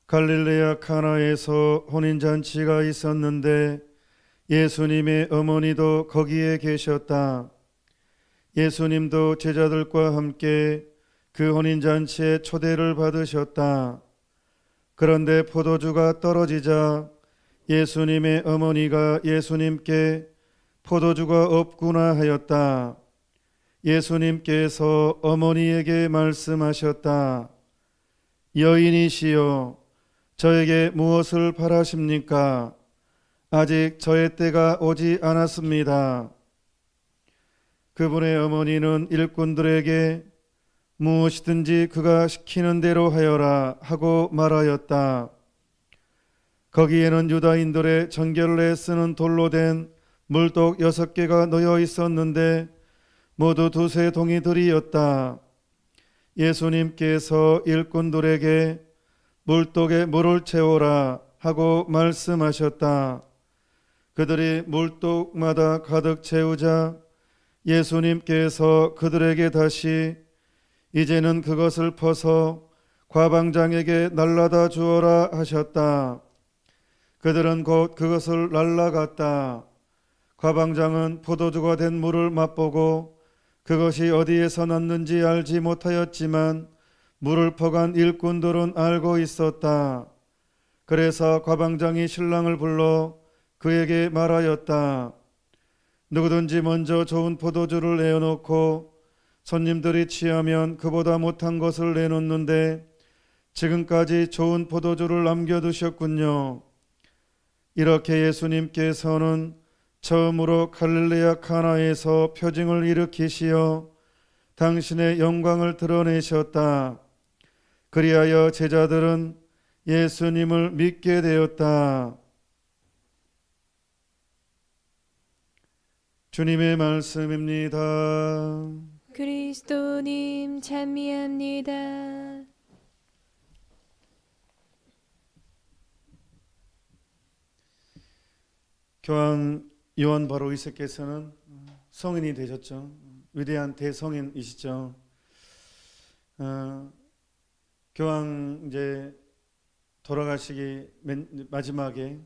갈릴레아 카나에서 혼인잔치가 있었는데 예수님의 어머니도 거기에 계셨다. 예수님도 제자들과 함께 그 혼인잔치에 초대를 받으셨다. 그런데 포도주가 떨어지자 예수님의 어머니가 예수님께 포도주가 없구나 하였다. 예수님께서 어머니에게 말씀하셨다. 여인이시여, 저에게 무엇을 바라십니까? 아직 저의 때가 오지 않았습니다. 그분의 어머니는 일꾼들에게 무엇이든지 그가 시키는 대로 하여라 하고 말하였다. 거기에는 유다인들의 정결례에 쓰는 돌로 된 물독 6개가 놓여 있었는데 모두 2-3 동이들이었다. 예수님께서 일꾼들에게 물독에 물을 채우라 하고 말씀하셨다. 그들이 물독마다 가득 채우자 예수님께서 그들에게 다시 이제는 그것을 퍼서 과방장에게 날라다 주어라 하셨다. 그들은 곧 그것을 날라갔다. 과방장은 포도주가 된 물을 맛보고 그것이 어디에서 났는지 알지 못하였지만 물을 퍼간 일꾼들은 알고 있었다. 그래서 과방장이 신랑을 불러 그에게 말하였다. 누구든지 먼저 좋은 포도주를 내어놓고 손님들이 취하면 그보다 못한 것을 내놓는데 지금까지 좋은 포도주를 남겨두셨군요. 이렇게 예수님께서는 처음으로 갈릴레아 카나에서 표징을 일으키시어 당신의 영광을 드러내셨다. 그리하여 제자들은 예수님을 믿게 되었다. 주님의 말씀입니다. 그리스도님 찬미합니다. 교황 요한 바로 2세께서는 성인이 되셨죠. 위대한 대성인이시죠. 교황 이제 돌아가시기 마지막에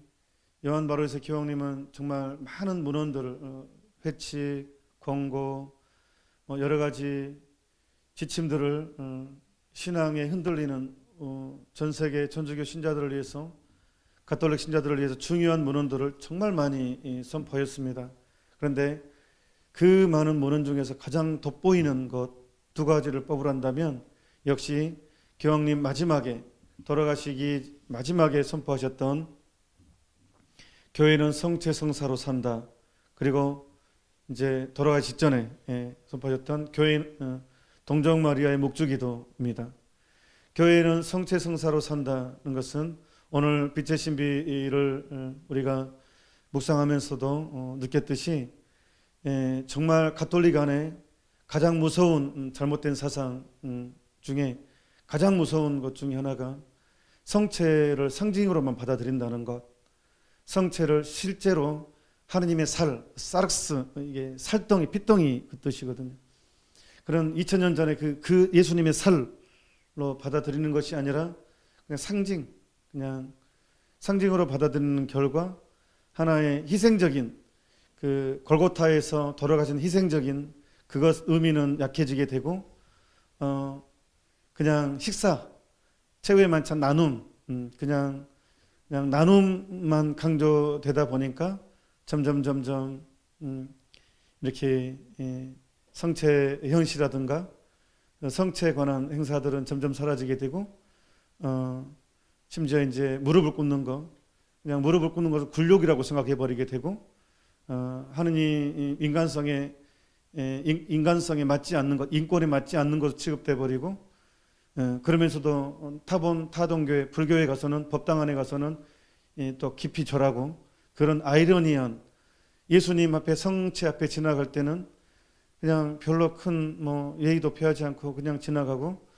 요한 바로 2세 교황님은 정말 많은 문헌들을 회칙, 권고, 여러 가지 지침들을 신앙에 흔들리는 전 세계 천주교 신자들을 위해서, 가톨릭 신자들을 위해서 중요한 문헌들을 정말 많이 선포했습니다. 그런데 그 많은 문헌 중에서 가장 돋보이는 것 2가지를 뽑으란다면 역시 교황님 마지막에 돌아가시기 마지막에 선포하셨던 교회는 성체성사로 산다. 그리고 이제 돌아가기 직전에 선포하셨던 교회 동정 마리아의 묵주기도입니다. 교회는 성체성사로 산다는 것은 오늘 빛의 신비를 우리가 묵상하면서도 느꼈듯이 정말 가톨릭 안에 가장 무서운 잘못된 사상 중에 가장 무서운 것 중에 하나가 성체를 상징으로만 받아들인다는 것, 성체를 실제로 하느님의 사르스, 이게 살덩이, 핏덩이 그 뜻이거든요. 그런 2000년 전에 그 예수님의 살로 받아들이는 것이 아니라 그냥 그냥 상징으로 받아들이는 결과 하나의 희생적인 그 골고타에서 돌아가신 희생적인 그것 의미는 약해지게 되고 그냥 식사, 최후의 만찬 나눔, 그냥 나눔만 강조되다 보니까 점점 이렇게 성체 현시라든가 성체에 관한 행사들은 점점 사라지게 되고 심지어 이제 무릎을 꿇는 거, 그냥 무릎을 꿇는 것을 굴욕이라고 생각해 버리게 되고 하느님 인간성에 맞지 않는 것, 인권에 맞지 않는 것으로 취급돼 버리고 그러면서도 타동교회, 불교에 가서는 법당 안에 가서는 또 깊이 절하고 그런 아이러니한 예수님 앞에 성체 앞에 지나갈 때는 그냥 별로 큰 예의도 표하지 않고 그냥 지나가고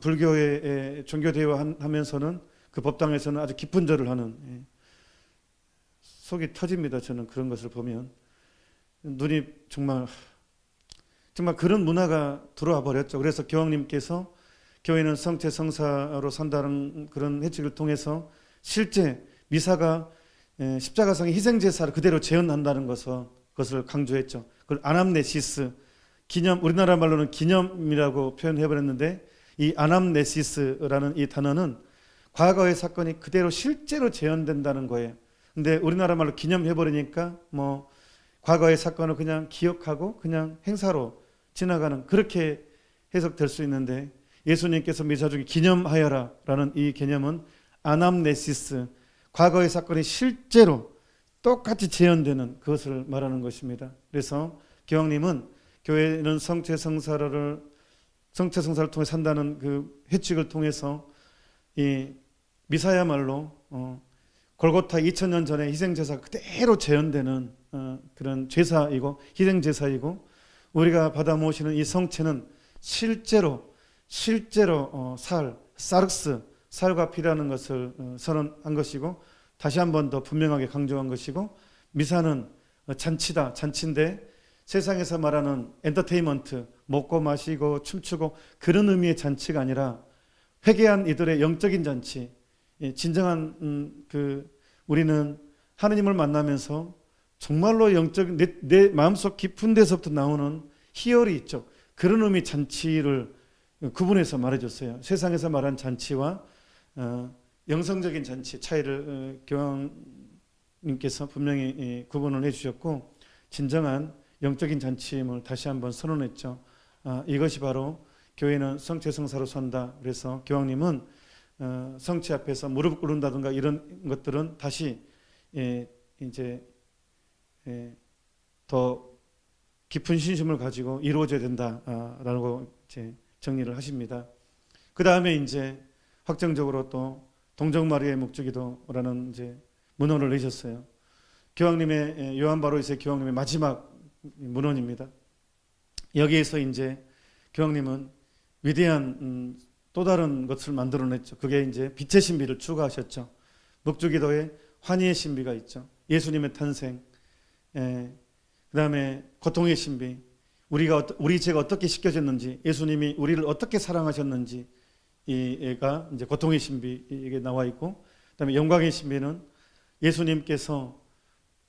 불교의 종교 대화하면서는 그 법당에서는 아주 깊은 절을 하는 속이 터집니다. 저는 그런 것을 보면 눈이 정말 그런 문화가 들어와 버렸죠. 그래서 교황님께서 교회는 성체 성사로 산다는 그런 회칙을 통해서 실제 미사가 십자가상의 희생제사를 그대로 재현한다는 것을 강조했죠. 그걸 아남네시스, 기념, 우리나라 말로는 기념이라고 표현해버렸는데 이 아남네시스라는 이 단어는 과거의 사건이 그대로 실제로 재현된다는 거예요. 근데 우리나라 말로 기념해버리니까 뭐 과거의 사건을 그냥 기억하고 그냥 행사로 지나가는, 그렇게 해석될 수 있는데, 예수님께서 미사 중에 기념하여라라는 이 개념은 아남네시스, 과거의 사건이 실제로 똑같이 재현되는 그것을 말하는 것입니다. 그래서 교황님은 교회는 성체 성사를 통해 산다는 그 회칙을 통해서 이 미사야말로 골고타 2000년 전에 희생제사가 그대로 재현되는 그런 제사이고 희생제사이고, 우리가 받아 모시는 이 성체는 실제로 사르스, 살과 피라는 것을 선언한 것이고, 다시 한 번 더 분명하게 강조한 것이고, 미사는 잔치다, 잔치인데 세상에서 말하는 엔터테인먼트, 먹고 마시고 춤추고 그런 의미의 잔치가 아니라 회개한 이들의 영적인 잔치, 진정한 우리는 하느님을 만나면서 정말로 영적인 내 마음속 깊은 데서부터 나오는 희열이 있죠. 그런 의미 잔치를 구분해서 말해줬어요. 세상에서 말하는 잔치와 영성적인 잔치 차이를 교황님께서 분명히 구분을 해주셨고, 진정한 영적인 잔치임을 다시 한번 선언했죠. 이것이 바로 교회는 성체 성사로 산다. 그래서 교황님은 성체 앞에서 무릎 꿇는다든가 이런 것들은 다시 이제 더 깊은 신심을 가지고 이루어져야 된다라고 이제 정리를 하십니다. 그 다음에 이제 확정적으로 또 동정마리아의 묵주기도라는 이제 문헌을 내셨어요. 교황님의 요한 바로 2세 교황님의 마지막 문헌입니다. 여기에서 이제 교황님은 위대한 또 다른 것을 만들어냈죠. 그게 이제 빛의 신비를 추가하셨죠. 묵주기도에 환희의 신비가 있죠. 예수님의 탄생, 그 다음에 고통의 신비, 우리 죄가 어떻게 씻겨졌는지, 예수님이 우리를 어떻게 사랑하셨는지, 이가 이제 고통의 신비 이게 나와 있고, 그다음에 영광의 신비는 예수님께서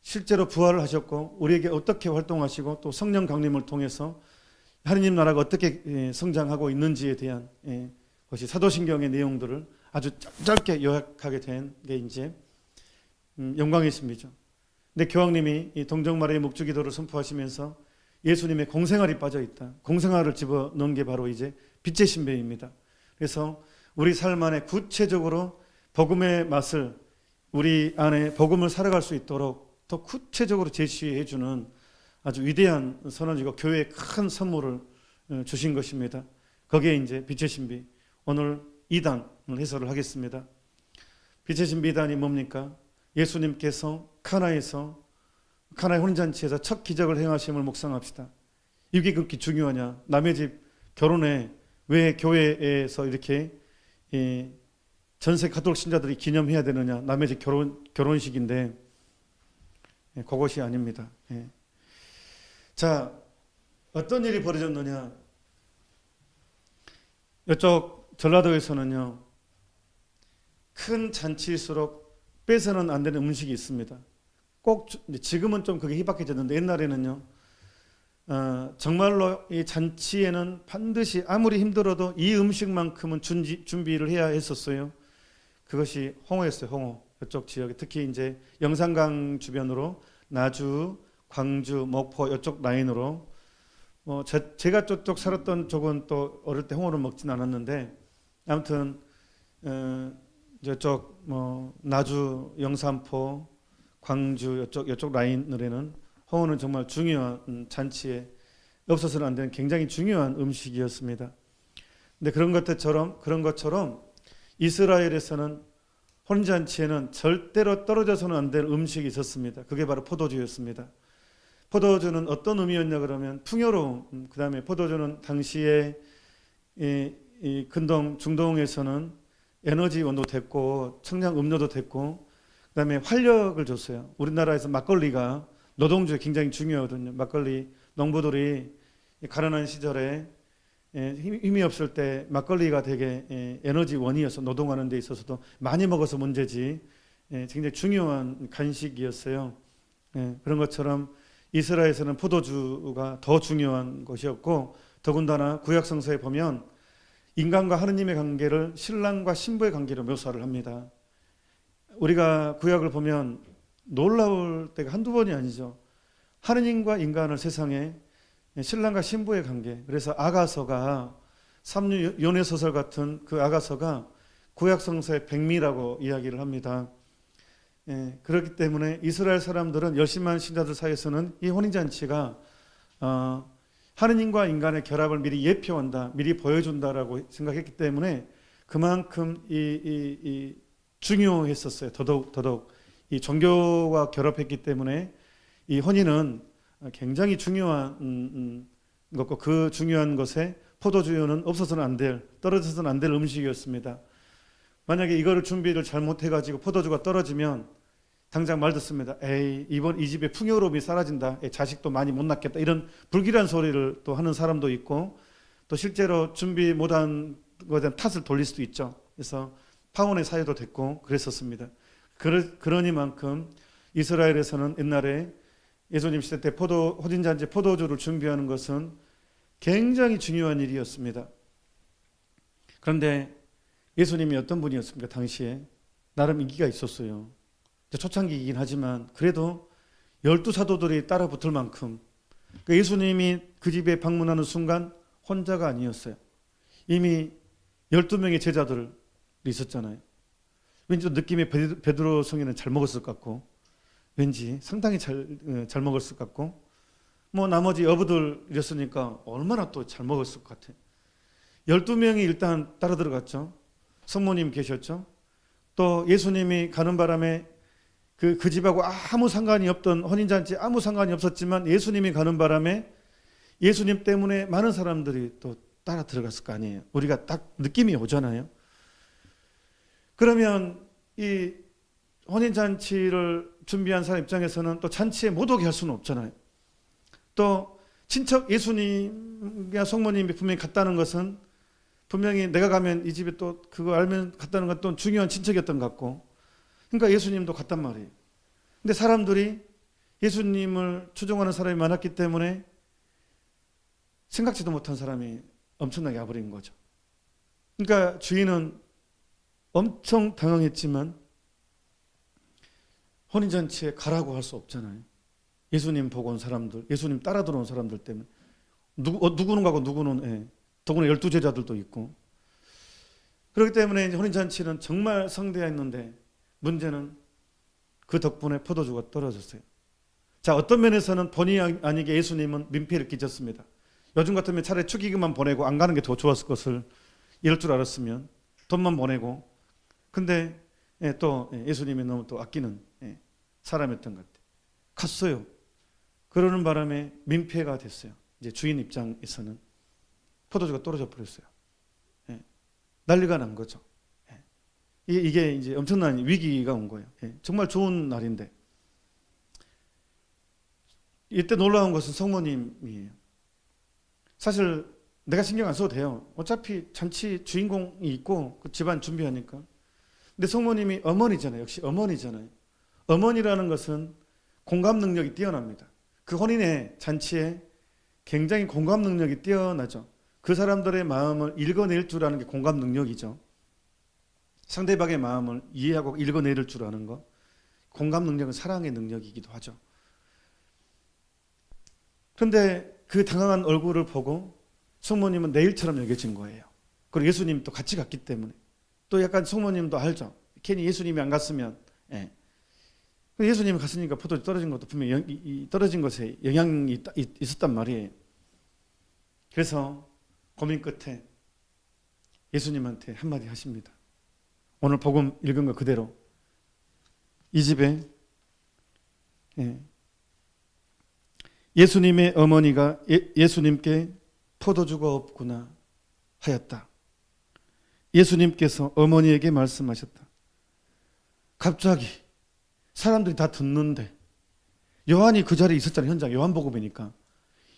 실제로 부활을 하셨고 우리에게 어떻게 활동하시고 또 성령 강림을 통해서 하느님 나라가 어떻게 성장하고 있는지에 대한 것이 사도신경의 내용들을 아주 짧게 요약하게 된 게 이제 영광의 신비죠. 근데 교황님이 이 동정마리아의 묵주기도를 선포하시면서 예수님의 공생활이 빠져 있다. 공생활을 집어넣은 게 바로 이제 빛의 신비입니다. 그래서 우리 삶 안에 구체적으로 복음의 맛을, 우리 안에 복음을 살아갈 수 있도록 더 구체적으로 제시해 주는 아주 위대한 선언이고 교회에 큰 선물을 주신 것입니다. 거기에 이제 빛의 신비, 오늘 2단을 해설을 하겠습니다. 빛의 신비 2단이 뭡니까? 예수님께서 카나의 혼인잔치에서 첫 기적을 행하심을 묵상합시다. 이게 그렇게 중요하냐? 남의 집 결혼에 왜 교회에서 이렇게 전세 가톨릭 신자들이 기념해야 되느냐? 남의 집 결혼식인데 그것이 아닙니다. 자, 어떤 일이 벌어졌느냐? 이쪽 전라도에서는요, 큰 잔치일수록 빼서는 안 되는 음식이 있습니다. 꼭 지금은 좀 그게 희박해졌는데 옛날에는요, 정말로 이 잔치에는 반드시 아무리 힘들어도 이 음식만큼은 준비를 해야 했었어요. 그것이 홍어였어요. 홍어. 이쪽 지역에 특히 이제 영산강 주변으로 나주, 광주, 목포 이쪽 라인으로 제가 저쪽 살았던 쪽은 또 어릴 때 홍어를 먹진 않았는데, 아무튼 저쪽 나주, 영산포, 광주 이쪽 라인으로는 홍어는 정말 중요한 잔치에 없어서는 안 되는 굉장히 중요한 음식이었습니다. 근데 그런 것처럼 이스라엘에서는 혼인잔치에는 절대로 떨어져서는 안 될 음식이 있었습니다. 그게 바로 포도주였습니다. 포도주는 어떤 의미였냐 그러면 풍요로움, 그 다음에 포도주는 당시에 이 중동에서는 에너지 원도 됐고 청량 음료도 됐고, 그 다음에 활력을 줬어요. 우리나라에서 막걸리가 노동주에 굉장히 중요하거든요. 막걸리 농부들이 가난한 시절에 힘이 없을 때 막걸리가 되게 에너지원이어서 노동하는 데 있어서도 많이 먹어서 문제지 굉장히 중요한 간식이었어요. 그런 것처럼 이스라엘에서는 포도주가 더 중요한 것이었고, 더군다나 구약 성서에 보면 인간과 하느님의 관계를 신랑과 신부의 관계로 묘사를 합니다. 우리가 구약을 보면 놀라울 때가 한두 번이 아니죠. 하느님과 인간을 세상에 신랑과 신부의 관계, 그래서 아가서가 삼류 연애소설 같은 그 아가서가 구약 성서의 백미라고 이야기를 합니다. 그렇기 때문에 이스라엘 사람들은 열심한 신자들 사이에서는 이 혼인잔치가 하느님과 인간의 결합을 미리 예표한다, 미리 보여준다라고 생각했기 때문에 그만큼 이 중요했었어요. 더더욱 이 종교와 결합했기 때문에 이 혼인은 굉장히 중요한 것고, 그 중요한 것에 포도주는 없어서는 안 될, 떨어져서는 안 될 음식이었습니다. 만약에 이거를 준비를 잘못해가지고 포도주가 떨어지면 당장 말 듣습니다. 에이, 이번 이 집에 풍요로움이 사라진다. 에이, 자식도 많이 못 낳겠다. 이런 불길한 소리를 또 하는 사람도 있고, 또 실제로 준비 못한 것에 대한 탓을 돌릴 수도 있죠. 그래서 파혼의 사유도 됐고 그랬었습니다. 그러니만큼 이스라엘에서는 옛날에 예수님 시대 때 혼인잔치 포도주를 준비하는 것은 굉장히 중요한 일이었습니다. 그런데 예수님이 어떤 분이었습니까? 당시에 나름 인기가 있었어요. 초창기이긴 하지만 그래도 12사도들이 따라 붙을 만큼, 예수님이 그 집에 방문하는 순간 혼자가 아니었어요. 이미 12명의 제자들이 있었잖아요. 왠지 느낌에 베드로 성인은 잘 먹었을 것 같고, 왠지 상당히 잘 먹었을 것 같고, 뭐 나머지 어부들이었으니까 얼마나 또 잘 먹었을 것 같아요. 12명이 일단 따라 들어갔죠. 성모님 계셨죠. 또 예수님이 가는 바람에 그 집하고 아무 상관이 없던 혼인잔치 아무 상관이 없었지만 예수님이 가는 바람에 예수님 때문에 많은 사람들이 또 따라 들어갔을 거 아니에요. 우리가 딱 느낌이 오잖아요. 그러면 이 혼인잔치를 준비한 사람 입장에서는 또 잔치에 못 오게 할 수는 없잖아요. 또 친척 예수님과 성모님이 분명히 갔다는 것은, 분명히 내가 가면 이 집에 또 그거 알면 갔다는 건 또 중요한 친척이었던 것 같고, 그러니까 예수님도 갔단 말이에요. 근데 사람들이 예수님을 추종하는 사람이 많았기 때문에 생각지도 못한 사람이 엄청나게 와버린 거죠. 그러니까 주인은 엄청 당황했지만 혼인잔치에 가라고 할 수 없잖아요. 예수님 보고 온 사람들, 예수님 따라 들어온 사람들 때문에 누구는 가고 누구는, 더구나 12제자들도 있고, 그렇기 때문에 이제 혼인잔치는 정말 성대했는데 문제는 그 덕분에 포도주가 떨어졌어요. 자, 어떤 면에서는 본의 아니게 예수님은 민폐를 끼쳤습니다. 요즘 같으면 차라리 축의금만 보내고 안 가는 게 더 좋았을 것을, 이럴 줄 알았으면 돈만 보내고, 근데 또 예수님이 너무 또 아끼는 사람이었던 것 같아요. 갔어요. 그러는 바람에 민폐가 됐어요. 이제 주인 입장에서는 포도주가 떨어져 버렸어요. 난리가 난 거죠. 이게 이제 엄청난 위기가 온 거예요. 정말 좋은 날인데. 이때 놀라운 것은 성모님이에요. 사실 내가 신경 안 써도 돼요. 어차피 잔치 주인공이 있고 그 집안 준비하니까. 근데 성모님이 어머니잖아요. 역시 어머니잖아요. 어머니라는 것은 공감 능력이 뛰어납니다. 그 혼인의 잔치에 굉장히 공감 능력이 뛰어나죠. 그 사람들의 마음을 읽어낼 줄 아는 게 공감 능력이죠. 상대방의 마음을 이해하고 읽어낼 줄 아는 것. 공감 능력은 사랑의 능력이기도 하죠. 그런데 그 당황한 얼굴을 보고 성모님은 내 일처럼 여겨진 거예요. 그리고 예수님 또 같이 갔기 때문에. 또 약간 성모님도 알죠. 괜히 예수님이 안 갔으면. 예수님이 갔으니까 포도주 떨어진 것도 분명히 떨어진 것에 영향이 있었단 말이에요. 그래서 고민 끝에 예수님한테 한마디 하십니다. 오늘 복음 읽은 거 그대로. 이 집에 예수님의 어머니가 예수님께 포도주가 없구나 하였다. 예수님께서 어머니에게 말씀하셨다. 갑자기 사람들이 다 듣는데, 요한이 그 자리에 있었잖아요. 현장, 요한복음이니까.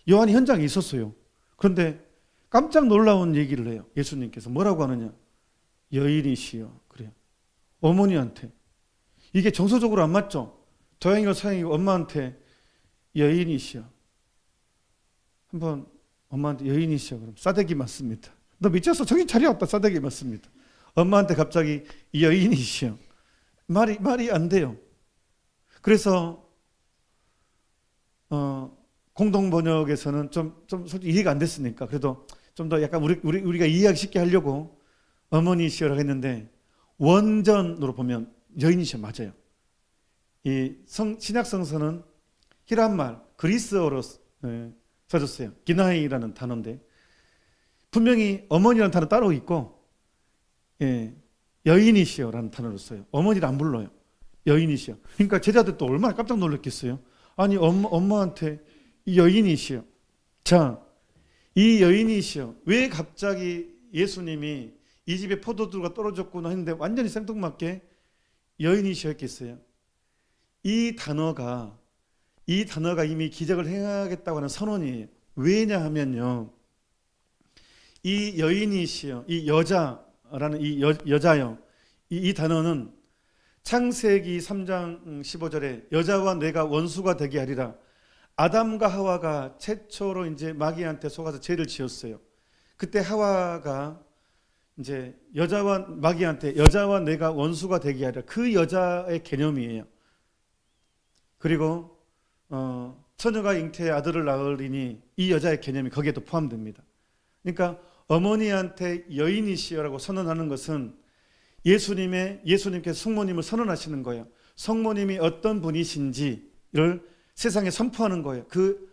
요한이 현장에 있었어요. 그런데 깜짝 놀라운 얘기를 해요. 예수님께서 뭐라고 하느냐? 여인이시여. 그래요. 어머니한테. 이게 정서적으로 안 맞죠? 도양이고 서양이고 엄마한테 여인이시여. 한번 엄마한테 여인이시여. 그럼 싸대기 맞습니다. 너 미쳤어? 정신 차려왔다. 싸대기 맞습니다. 엄마한테 갑자기 여인이시여. 말이 안 돼요. 그래서 공동 번역에서는 좀 솔직히 이해가 안 됐으니까 그래도 좀 더 약간 우리가 이해하기 쉽게 하려고 어머니시여라고 했는데 원전으로 보면 여인이시여 맞아요. 이 신약 성서는 히란말 그리스어로 써졌어요. 기나이라는 단어인데 분명히 어머니라는 단어 따로 있고 여인이시여라는 단어를 써요. 어머니를 안 불러요. 여인이시여. 그러니까 제자들 또 얼마나 깜짝 놀랐겠어요. 아니 엄마한테 이 여인이시여. 자, 이 여인이시여. 왜 갑자기 예수님이 이 집에 포도주가 떨어졌구나 했는데 완전히 생뚱맞게 여인이시여 했겠어요. 이 단어가 이미 기적을 행하겠다고 하는 선언이에요. 왜냐하면요. 이 여인이시여, 이 여자라는 이 여자요. 이 단어는 창세기 3장 15절에 여자와 내가 원수가 되게 하리라. 아담과 하와가 최초로 이제 마귀한테 속아서 죄를 지었어요. 그때 하와가 이제 마귀한테 여자와 내가 원수가 되게 하리라. 그 여자의 개념이에요. 그리고 처녀가 잉태의 아들을 낳으리니 이 여자의 개념이 거기에도 포함됩니다. 그러니까 어머니한테 여인이시여라고 선언하는 것은 예수님께서 성모님을 선언하시는 거예요. 성모님이 어떤 분이신지를 세상에 선포하는 거예요. 그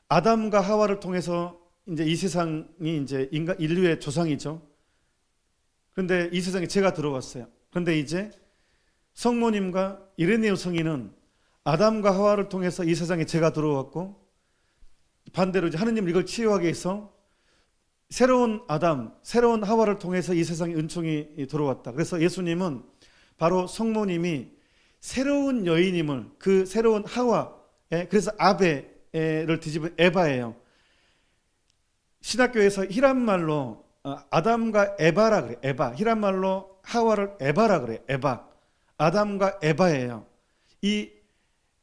아담과 하와를 통해서 이제 이 세상이 이제 인류의 조상이죠. 그런데 이 세상에 죄가 들어왔어요. 그런데 이제 성모님과 이레네오 성인은 아담과 하와를 통해서 이 세상에 죄가 들어왔고 반대로 이제 하느님은 이걸 치유하기 위해서 새로운 아담, 새로운 하와를 통해서 이 세상에 은총이 들어왔다. 그래서 예수님은 바로 성모님이 새로운 여인임을 그 새로운 하와에 그래서 아베를 뒤집은 에바예요. 신학교에서 히란말로 아담과 에바라 그래. 에바. 히란말로 하와를 에바라 그래. 에바. 아담과 에바예요. 이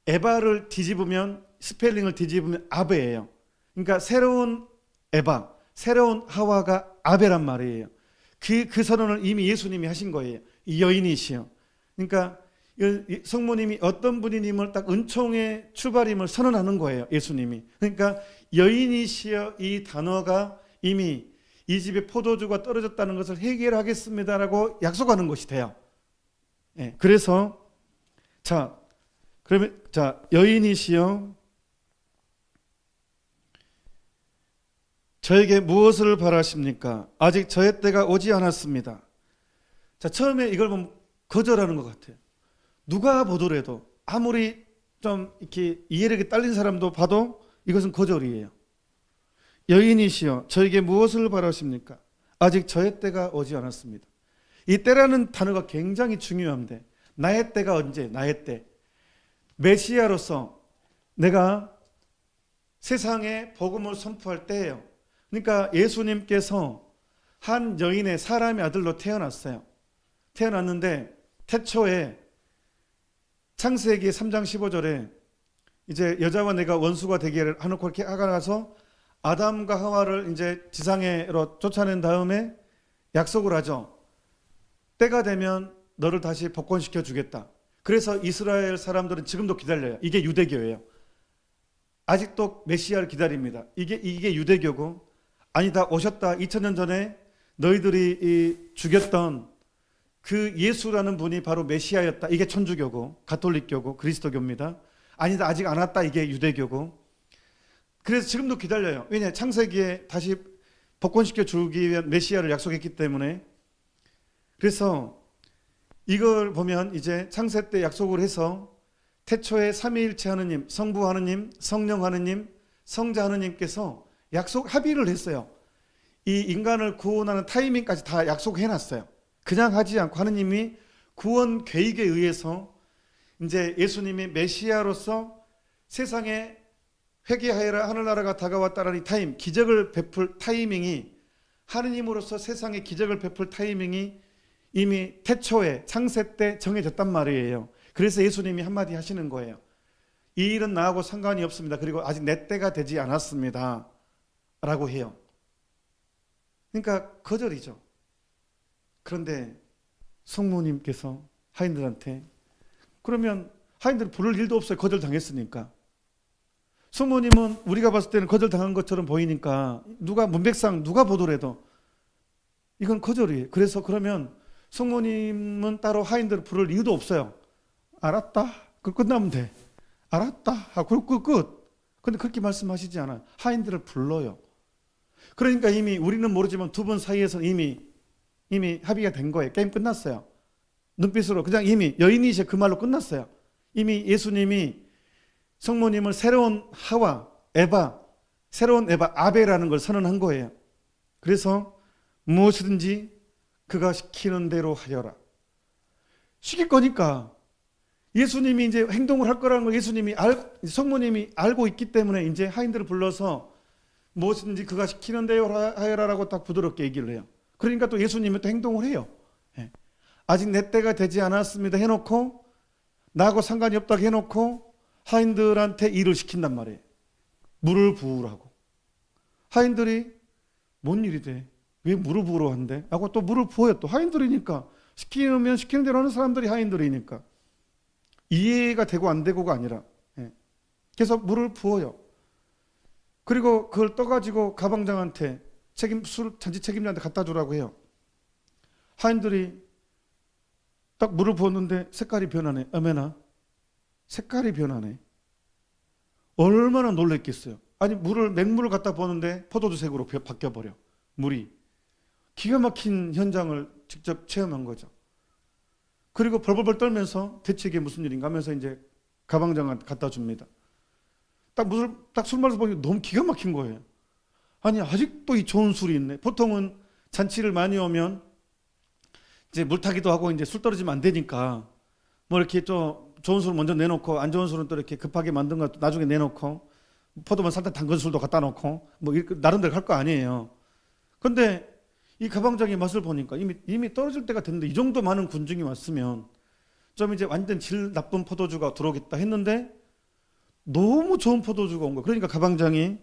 에바를 뒤집으면 스펠링을 뒤집으면 아베예요. 그러니까 새로운 에바, 새로운 하와가 아베란 말이에요. 그 선언을 이미 예수님이 하신 거예요. 이 여인이시여. 그러니까 성모님이 어떤 분이님을 딱 은총의 출발임을 선언하는 거예요. 예수님이. 그러니까 여인이시여 이 단어가 이미 이 집에 포도주가 떨어졌다는 것을 해결하겠습니다라고 약속하는 것이 돼요. 네, 그래서 그러면 여인이시여 저에게 무엇을 바라십니까? 아직 저의 때가 오지 않았습니다. 처음에 이걸 보면 거절하는 것 같아요. 누가 보더라도 아무리 좀 이렇게 이해력이 딸린 사람도 봐도 이것은 거절이에요. 여인이시여 저에게 무엇을 바라십니까? 아직 저의 때가 오지 않았습니다. 이 때라는 단어가 굉장히 중요한데 나의 때가 언제? 나의 때. 메시아로서 내가 세상에 복음을 선포할 때예요. 그러니까 예수님께서 한 여인의 사람의 아들로 태어났어요. 태어났는데 태초에 창세기 3장 15절에 이제 여자와 내가 원수가 되게 하놓고 이렇게 하가나서 아담과 하와를 이제 지상으로 쫓아낸 다음에 약속을 하죠. 때가 되면 너를 다시 복권시켜 주겠다. 그래서 이스라엘 사람들은 지금도 기다려요. 이게 유대교예요. 아직도 메시아를 기다립니다. 이게 유대교고 아니다 오셨다 2000년 전에 너희들이 죽였던 그 예수라는 분이 바로 메시아였다. 이게 천주교고 가톨릭교고 그리스도교입니다. 아니다 아직 안 왔다. 이게 유대교고. 그래서 지금도 기다려요. 왜냐 창세기에 다시 복권시켜 주기 위한 메시아를 약속했기 때문에. 그래서 이걸 보면 이제 창세 때 약속을 해서 태초에 삼위일체 하느님, 성부 하느님, 성령 하느님, 성자 하느님께서 약속 합의를 했어요. 이 인간을 구원하는 타이밍까지 다 약속해 놨어요. 그냥 하지 않고 하느님이 구원 계획에 의해서 이제 예수님이 메시아로서 세상에 회개하여라 하늘나라가 다가왔다라는 타임, 기적을 베풀 타이밍이, 하느님으로서 세상에 기적을 베풀 타이밍이 이미 태초에 창세 때 정해졌단 말이에요. 그래서 예수님이 한마디 하시는 거예요. 이 일은 나하고 상관이 없습니다. 그리고 아직 내 때가 되지 않았습니다 라고 해요. 그러니까 거절이죠. 그런데 성모님께서 하인들한테, 그러면 하인들 부를 일도 없어요. 거절당했으니까. 성모님은 우리가 봤을 때는 거절당한 것처럼 보이니까 누가 문백상 누가 보더라도 이건 거절이에요. 그래서 그러면 성모님은 따로 하인들을 부를 이유도 없어요. 알았다. 그 끝나면 돼. 알았다. 하고 끝. 근데 그렇게 말씀하시지 않아요. 하인들을 불러요. 그러니까 이미 우리는 모르지만 두 분 사이에서 이미 합의가 된 거예요. 게임 끝났어요. 눈빛으로 그냥 이미 여인이시여 그 말로 끝났어요. 이미 예수님이 성모님을 새로운 하와, 에바, 새로운 에바, 아베라는 걸 선언한 거예요. 그래서 무엇이든지 그가 시키는 대로 하여라. 시킬 거니까 예수님이 이제 행동을 할 거라는 걸 성모님이 알고 있기 때문에 이제 하인들을 불러서 무엇이든지 그가 시키는 대로 하여라라고 딱 부드럽게 얘기를 해요. 그러니까 또 예수님이 또 행동을 해요. 아직 내 때가 되지 않았습니다 해놓고, 나하고 상관이 없다고 해놓고 하인들한테 일을 시킨단 말이에요. 물을 부으라고. 하인들이 뭔 일이 돼? 왜 물을 부으러 한대? 하고 또 물을 부어요. 또 하인들이니까. 시키면 시키는 대로 하는 사람들이 하인들이니까. 이해가 되고 안 되고가 아니라. 그래서 물을 부어요. 그리고 그걸 떠가지고 가방장한테 잔치 책임자한테 갖다 주라고 해요. 하인들이 딱 물을 부었는데 색깔이 변하네. 어메나, 색깔이 변하네. 얼마나 놀랬겠어요. 아니 맹물을 갖다 부었는데 포도주색으로 바뀌어버려. 물이. 기가 막힌 현장을 직접 체험한 거죠. 그리고 벌벌벌 떨면서 대체 이게 무슨 일인가 하면서 이제 가방장한테 갖다 줍니다. 딱 술 마셔 보니 너무 기가 막힌 거예요. 아니 아직도 이 좋은 술이 있네. 보통은 잔치를 많이 오면 이제 물타기도 하고 이제 술 떨어지면 안 되니까 뭐 이렇게 좀 좋은 술을 먼저 내놓고 안 좋은 술은 또 이렇게 급하게 만든 거 나중에 내놓고 포도만 살짝 담근 술도 갖다 놓고 뭐 이렇게 나름대로 할 거 아니에요. 근데 이 가방장의 맛을 보니까 이미 떨어질 때가 됐는데 이 정도 많은 군중이 왔으면 좀 이제 완전 질 나쁜 포도주가 들어오겠다 했는데 너무 좋은 포도주가 온 거예요. 그러니까 가방장이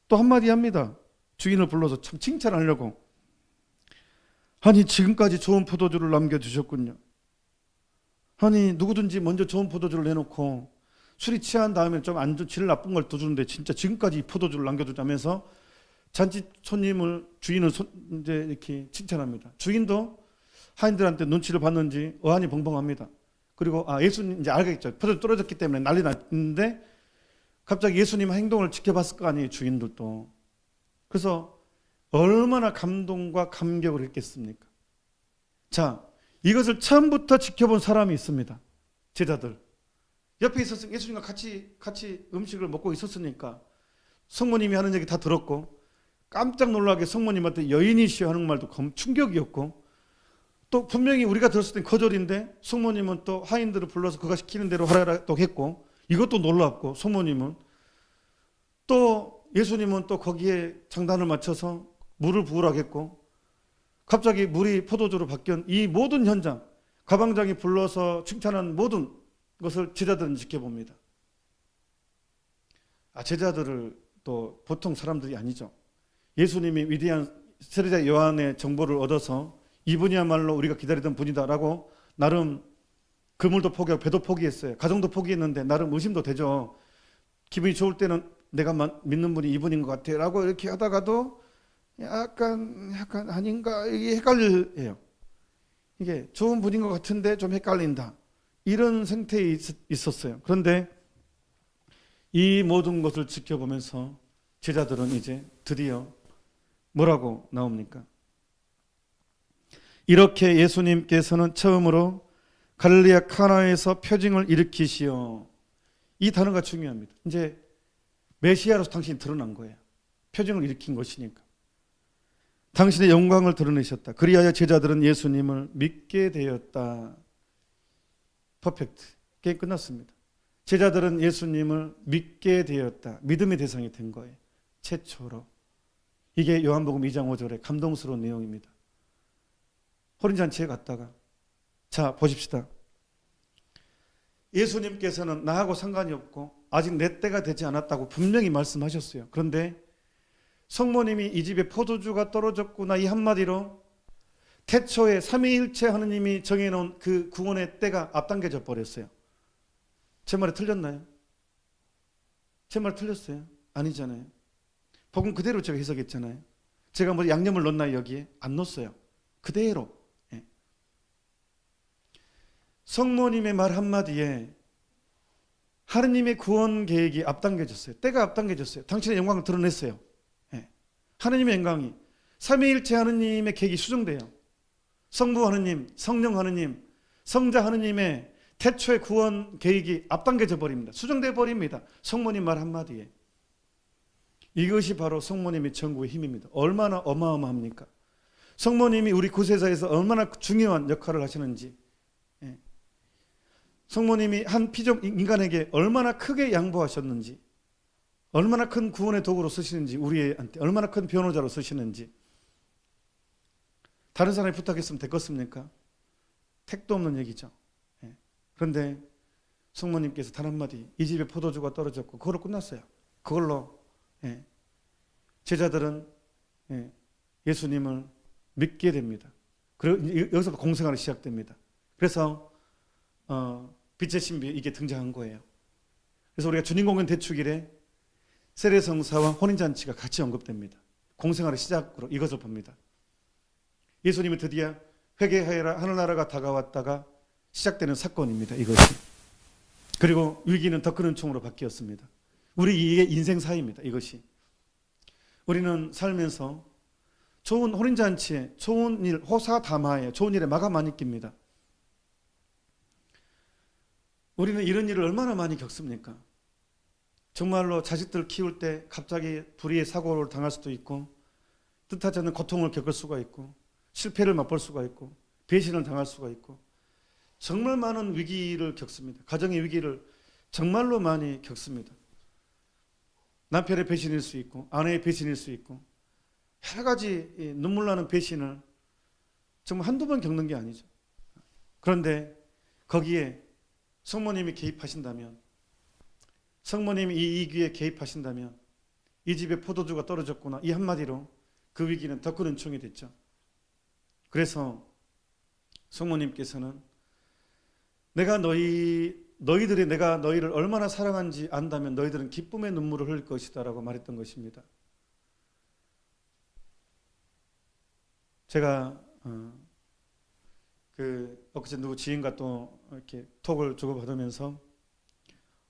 또 한마디 합니다. 주인을 불러서 참 칭찬하려고. 아니 지금까지 좋은 포도주를 남겨주셨군요. 아니 누구든지 먼저 좋은 포도주를 내놓고 술이 취한 다음에 좀 안 좋은 질 나쁜 걸 더 주는데 진짜 지금까지 이 포도주를 남겨두자면서 잔치 손님을 주인을 이제 이렇게 칭찬합니다. 주인도 하인들한테 눈치를 봤는지 어안이 벙벙합니다. 그리고 예수님 이제 알겠죠. 포도주 떨어졌기 때문에 난리 났는데 갑자기 예수님 행동을 지켜봤을 거 아니에요. 주인들도. 그래서 얼마나 감동과 감격을 했겠습니까? 자, 이것을 처음부터 지켜본 사람이 있습니다. 제자들. 옆에 있었으니까 예수님과 같이 음식을 먹고 있었으니까 성모님이 하는 얘기 다 들었고 깜짝 놀라게 성모님한테 여인이시여 하는 말도 충격이었고 또 분명히 우리가 들었을 땐 거절인데 성모님은 또 하인들을 불러서 그가 시키는 대로 하라고 했고 이것도 놀랍고 성모님은 또 예수님은 또 거기에 장단을 맞춰서 물을 부으라고 했고 갑자기 물이 포도주로 바뀐 이 모든 현장, 가방장이 불러서 칭찬한 모든 것을 제자들은 지켜봅니다. 제자들을 또 보통 사람들이 아니죠. 예수님이 위대한 세례자 요한의 정보를 얻어서 이분이야말로 우리가 기다리던 분이다라고 나름 그물도 포기하고 배도 포기했어요. 가정도 포기했는데 나름 의심도 되죠. 기분이 좋을 때는 내가 믿는 분이 이분인 것 같아 라고 이렇게 하다가도 약간 아닌가 이게 헷갈려요. 이게 좋은 분인 것 같은데 좀 헷갈린다. 이런 상태에 있었어요. 그런데 이 모든 것을 지켜보면서 제자들은 이제 드디어 뭐라고 나옵니까? 이렇게 예수님께서는 처음으로 갈릴리아 카나에서 표징을 일으키시오. 이 단어가 중요합니다. 이제 메시아로서 당신이 드러난 거예요. 표징을 일으킨 것이니까. 당신의 영광을 드러내셨다. 그리하여 제자들은 예수님을 믿게 되었다. 퍼펙트. 게임 끝났습니다. 제자들은 예수님을 믿게 되었다. 믿음의 대상이 된 거예요. 최초로. 이게 요한복음 2장 5절의 감동스러운 내용입니다. 호린잔치에 갔다가 자 보십시다. 예수님께서는 나하고 상관이 없고 아직 내 때가 되지 않았다고 분명히 말씀하셨어요. 그런데 성모님이 이 집에 포도주가 떨어졌구나 이 한마디로 태초에 삼위일체 하느님이 정해놓은 그 구원의 때가 앞당겨져 버렸어요. 제 말이 틀렸나요? 제 말 틀렸어요? 아니잖아요. 복음 그대로 제가 해석했잖아요. 제가 뭐 양념을 넣었나요 여기에? 안 넣었어요. 그대로. 예. 성모님의 말 한마디에 하느님의 구원 계획이 앞당겨졌어요. 때가 앞당겨졌어요. 당신의 영광을 드러냈어요. 예. 하느님의 영광이 삼위일체 하느님의 계획이 수정돼요. 성부 하느님, 성령 하느님, 성자 하느님의 태초의 구원 계획이 앞당겨져 버립니다. 수정돼 버립니다. 성모님 말 한마디에. 이것이 바로 성모님의 전구의 힘입니다. 얼마나 어마어마합니까? 성모님이 우리 구세사에서 얼마나 중요한 역할을 하시는지, 성모님이 한 피조 인간에게 얼마나 크게 양보하셨는지, 얼마나 큰 구원의 도구로 쓰시는지, 우리한테 얼마나 큰 변호자로 쓰시는지. 다른 사람이 부탁했으면 됐겠습니까? 택도 없는 얘기죠. 그런데 성모님께서 단 한마디, 이 집에 포도주가 떨어졌고 그걸로 끝났어요. 그걸로 제자들은 예수님을 믿게 됩니다. 그리고 여기서 공생활이 시작됩니다. 그래서 빛의 신비 이게 등장한 거예요. 그래서 우리가 주님 공연 대축일에 세례성사와 혼인잔치가 같이 언급됩니다. 공생활의 시작으로 이것을 봅니다. 예수님이 드디어 회개하여라 하늘나라가 다가왔다가 시작되는 사건입니다. 이것이. 그리고 위기는 더 큰 은총으로 바뀌었습니다. 우리 인생사입니다. 이것이. 우리는 살면서 좋은 혼인잔치에 좋은 일, 호사다마에 좋은 일에 마감 많이 낍니다. 우리는 이런 일을 얼마나 많이 겪습니까? 정말로 자식들 키울 때 갑자기 불의의 사고를 당할 수도 있고 뜻하지 않는 고통을 겪을 수가 있고 실패를 맛볼 수가 있고 배신을 당할 수가 있고 정말 많은 위기를 겪습니다. 가정의 위기를 정말로 많이 겪습니다. 남편의 배신일 수 있고 아내의 배신일 수 있고 여러 가지 눈물 나는 배신을 정말 한두 번 겪는 게 아니죠. 그런데 거기에 성모님이 개입하신다면, 성모님이 이 위기에 개입하신다면 이 집에 포도주가 떨어졌구나 이 한마디로 그 위기는 더 큰 은총이 됐죠. 그래서 성모님께서는 내가 너희를 얼마나 사랑한지 안다면 너희들은 기쁨의 눈물을 흘릴 것이다 라고 말했던 것입니다. 제가 엊그제 누구 지인과 또 이렇게 톡을 주고받으면서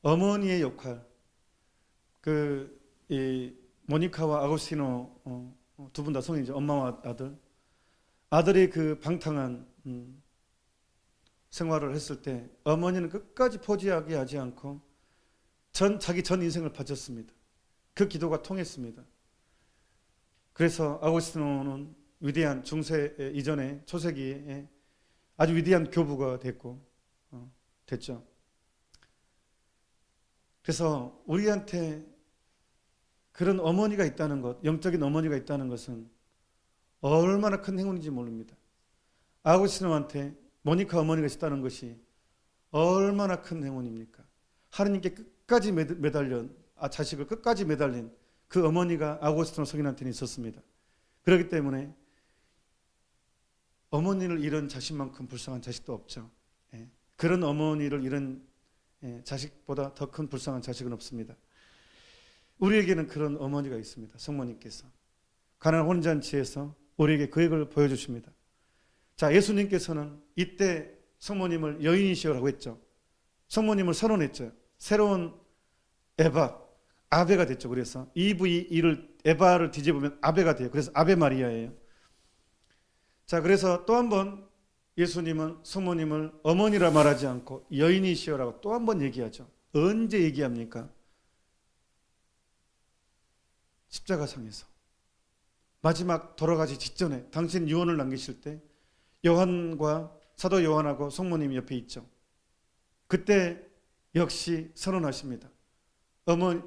어머니의 역할, 이 모니카와 아고스티노 두 분 다 성인이죠. 엄마와 아들이 그 방탕한 생활을 했을 때 어머니는 끝까지 포기하게 하지 않고 자기 전 인생을 바쳤습니다. 그 기도가 통했습니다. 그래서 아고스티노는 위대한 중세 이전에 초세기에 아주 위대한 교부가 됐죠. 그래서 우리한테 그런 어머니가 있다는 것, 영적인 어머니가 있다는 것은 얼마나 큰 행운인지 모릅니다. 아고스티노한테 모니카 어머니가 있다는 것이 얼마나 큰 행운입니까? 하느님께 끝까지 자식을 끝까지 매달린 그 어머니가 아고스티노 성인한테는 있었습니다. 그렇기 때문에 어머니를 잃은 자식만큼 불쌍한 자식도 없죠. 그런 어머니를 잃은 자식보다 더 큰 불쌍한 자식은 없습니다. 우리에게는 그런 어머니가 있습니다. 성모님께서 가나안 혼인잔치에서 우리에게 그 액을 보여주십니다. 자, 예수님께서는 이때 성모님을 여인이시라고 했죠. 성모님을 선언했죠. 새로운 아베가 됐죠. 그래서 EVE를 에바를 뒤집으면 아베가 돼요. 그래서 아베 마리아예요. 자, 그래서 또 한 번 예수님은 성모님을 어머니라 말하지 않고 여인이시여라고 또 한 번 얘기하죠. 언제 얘기합니까? 십자가상에서 마지막 돌아가기 직전에 당신 유언을 남기실 때 사도 요한하고 성모님이 옆에 있죠. 그때 역시 선언하십니다. 어머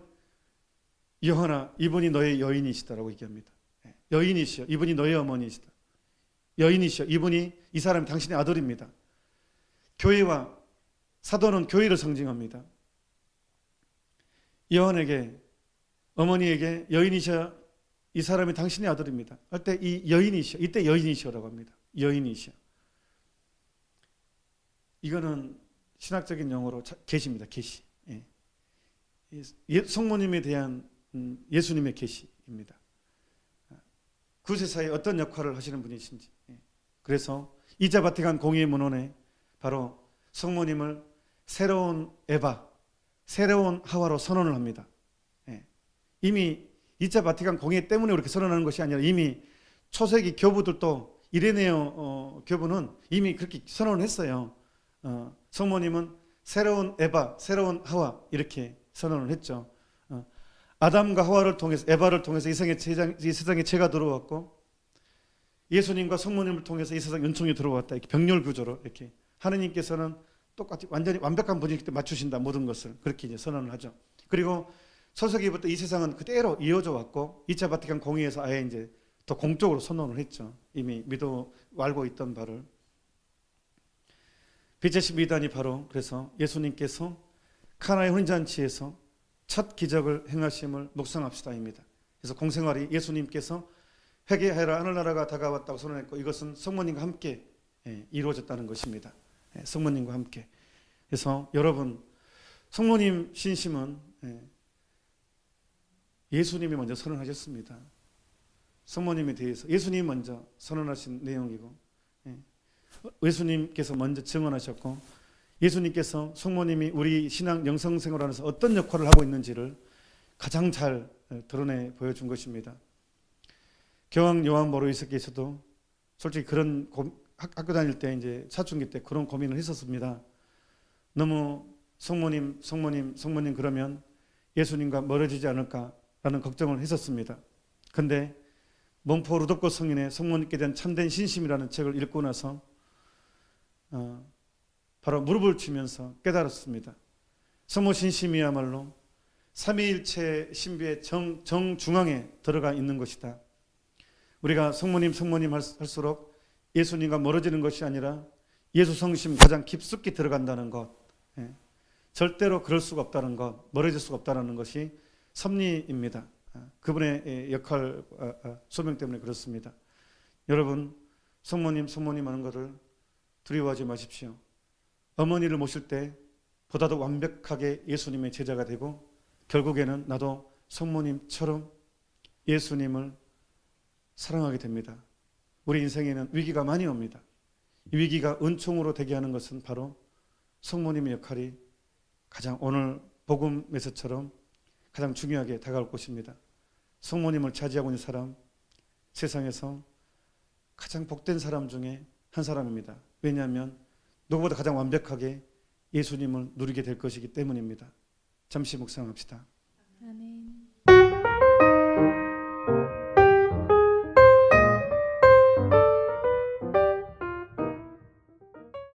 여호나 이분이 너의 여인이시다라고 얘기합니다. 여인이시여 이분이 너의 어머니시다. 여인이시여 이분이 이 사람이 당신의 아들입니다. 교회와 사도는 교회를 상징합니다. 여호나에게 어머니에게 여인이시여 이 사람이 당신의 아들입니다. 할 때 이 여인이시여 이때 여인이시여라고 합니다. 여인이시여. 이거는 신학적인 용어로 계시입니다. 계시. 성모님에 대한 예수님의 계시입니다. 구세사에 어떤 역할을 하시는 분이신지. 그래서 2차 바티칸 공의회 문헌에 바로 성모님을 새로운 에바, 새로운 하와로 선언을 합니다. 이미 2차 바티칸 공의회 때문에 그렇게 선언하는 것이 아니라 이미 초세기 교부들도 이레네오 교부는 이미 그렇게 선언을 했어요. 성모님은 새로운 에바, 새로운 하와 이렇게 선언을 했죠. 아담과 하와를 통해서 에바를 통해서 이 세상에 죄가 들어왔고 예수님과 성모님을 통해서 이 세상에 은총이 들어왔다. 이렇게 병렬 구조로 이렇게 하느님께서는 똑같이 완전히 완벽한 분위기 때 맞추신다 모든 것을 그렇게 이제 선언을 하죠. 그리고 초세기부터 이 세상은 그대로 이어져 왔고 2차 바티칸 공의회에서 아예 이제 더 공적으로 선언을 했죠. 이미 믿어 알고 있던 바를. 빛의 미단이 바로 그래서 예수님께서 카나의 혼인잔치에서 첫 기적을 행하심을 묵상합시다입니다. 그래서 공생활이 예수님께서 회개하여라 하늘나라가 다가왔다고 선언했고 이것은 성모님과 함께 이루어졌다는 것입니다. 성모님과 함께. 그래서 여러분 성모님 신심은 예수님이 먼저 선언하셨습니다. 성모님에 대해서 예수님이 먼저 선언하신 내용이고 예수님께서 먼저 증언하셨고 예수님께서 성모님이 우리 신앙 영성생활 안에서 어떤 역할을 하고 있는지를 가장 잘 드러내 보여준 것입니다. 교황 요한 보로이스께서도 솔직히 그런 학교 다닐 때 이제 사춘기 때 그런 고민을 했었습니다. 너무 성모님 그러면 예수님과 멀어지지 않을까라는 걱정을 했었습니다. 근데 몬포 루도코 성인의 성모님께 대한 참된 신심이라는 책을 읽고 나서 바로 무릎을 치면서 깨달았습니다. 성모 신심이야말로 삼위일체 신비의 정중앙에 들어가 있는 것이다. 우리가 성모님 할수록 예수님과 멀어지는 것이 아니라 예수 성심 가장 깊숙이 들어간다는 것, 절대로 그럴 수가 없다는 것, 멀어질 수가 없다는 것이 섭리입니다. 그분의 역할 소명 때문에 그렇습니다. 여러분 성모님 하는 것을 두려워하지 마십시오. 어머니를 모실 때 보다도 완벽하게 예수님의 제자가 되고 결국에는 나도 성모님처럼 예수님을 사랑하게 됩니다. 우리 인생에는 위기가 많이 옵니다. 이 위기가 은총으로 되게 하는 것은 바로 성모님의 역할이 가장 오늘 복음 메시지처럼 가장 중요하게 다가올 것입니다. 성모님을 차지하고 있는 사람 세상에서 가장 복된 사람 중에 한 사람입니다. 왜냐하면 누구보다 가장 완벽하게 예수님을 누리게 될 것이기 때문입니다. 잠시 묵상합시다. 아멘.